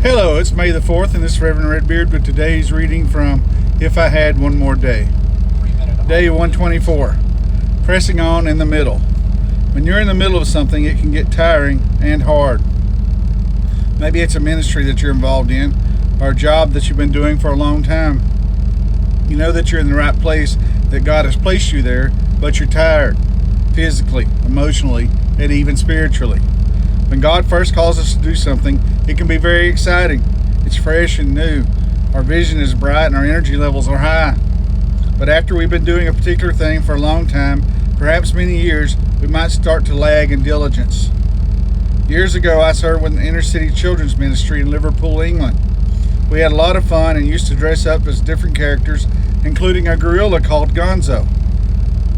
Hello, it's May the 4th, and this is Reverend Redbeard with today's reading from If I Had One More Day. Day 124, Pressing On in the Middle. When you're in the middle of something, it can get tiring and hard. Maybe it's a ministry that you're involved in, or a job that you've been doing for a long time. You know that you're in the right place, that God has placed you there, but you're tired, physically, emotionally, and even spiritually. When God first calls us to do something, it can be very exciting. It's fresh and new. Our vision is bright and our energy levels are high. But after we've been doing a particular thing for a long time, perhaps many years, we might start to lag in diligence. Years ago, I served with the Inner City Children's Ministry in Liverpool, England. We had a lot of fun and used to dress up as different characters, including a gorilla called Gonzo.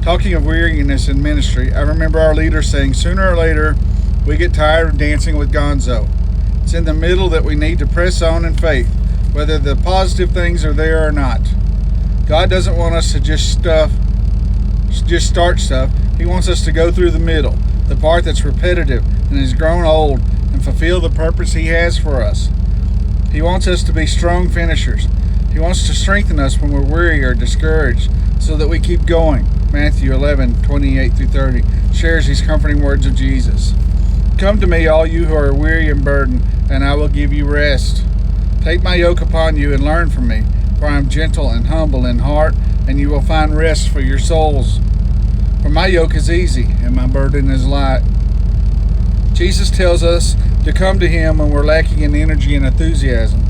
Talking of weariness in ministry, I remember our leader saying, sooner or later, we get tired of dancing with Gonzo. It's in the middle that we need to press on in faith, whether the positive things are there or not. God doesn't want us to just start stuff. He wants us to go through the middle, the part that's repetitive and has grown old, and fulfill the purpose He has for us. He wants us to be strong finishers. He wants to strengthen us when we're weary or discouraged so that we keep going. Matthew 11:28-30 shares these comforting words of Jesus. Come to me, all you who are weary and burdened, and I will give you rest. Take my yoke upon you and learn from me, for I am gentle and humble in heart, and you will find rest for your souls. For my yoke is easy, and my burden is light. Jesus tells us to come to Him when we're lacking in energy and enthusiasm.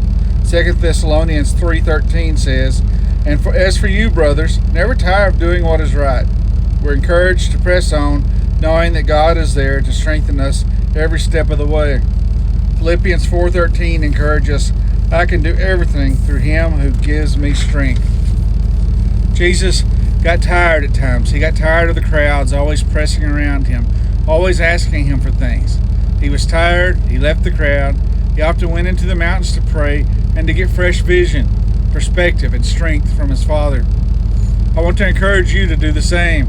2 Thessalonians 3:13 says, as for you, brothers, never tire of doing what is right. We're encouraged to press on, knowing that God is there to strengthen us every step of the way. Philippians 4:13 encourages us, I can do everything through Him who gives me strength. Jesus got tired at times. He got tired of the crowds always pressing around Him, always asking Him for things. He was tired. He left the crowd. He often went into the mountains to pray and to get fresh vision, perspective, and strength from His Father. I want to encourage you to do the same.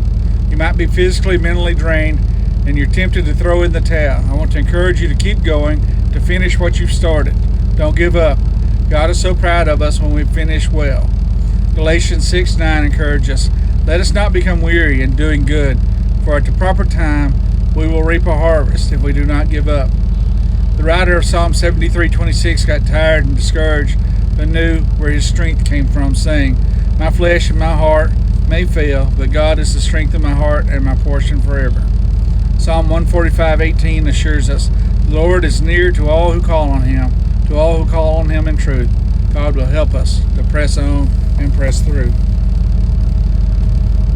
You might be physically, mentally drained, and you're tempted to throw in the towel. I want to encourage you to keep going, to finish what you've started. Don't give up. God is so proud of us when we finish well. Galatians 6:9 encourages us, let us not become weary in doing good, for at the proper time we will reap a harvest if we do not give up. The writer of Psalm 73:26 got tired and discouraged, but knew where his strength came from, saying, my flesh and my heart may fail, but God is the strength of my heart and my portion forever. Psalm 145:18 assures us, the Lord is near to all who call on Him, to all who call on Him in truth. God will help us to press on and press through.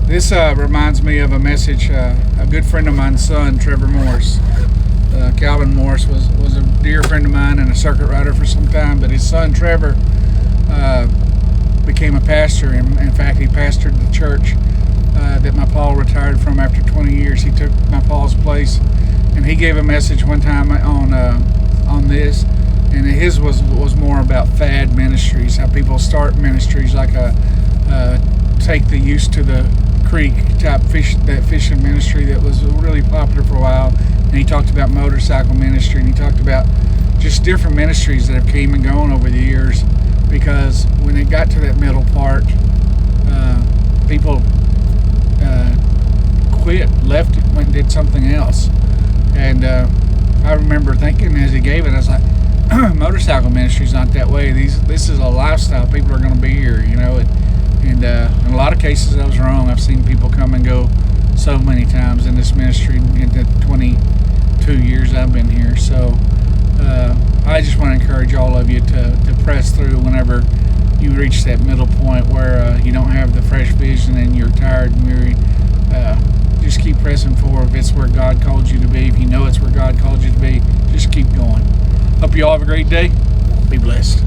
This reminds me of a message a good friend of mine's son, Trevor Morris. Calvin Morris was a dear friend of mine and a circuit rider for some time, but his son Trevor became a pastor. In fact, he pastored the church that my Paul retired from after 20 years. He took my Paul's place, and he gave a message one time on this, and his was more about fad ministries, how people start ministries like take the youth to the creek type fishing ministry that was really popular for a while. And he talked about motorcycle ministry, and he talked about just different ministries that have came and gone over the years, because when it got to that middle part, people quit, left it, went and did something else. And I remember thinking as he gave it, I was like, motorcycle ministry's not that way. This is a lifestyle. People are going to be here, you know. And in a lot of cases, I was wrong. I've seen people come and go so many times in this ministry in the 22 years I've been here. So I just want to encourage all of you to press through whenever you reach that middle point where you don't have the fresh vision and you're tired and weary. Just keep pressing forward. If it's where God called you to be, if you know it's where God called you to be, just keep going. Hope you all have a great day. Be blessed.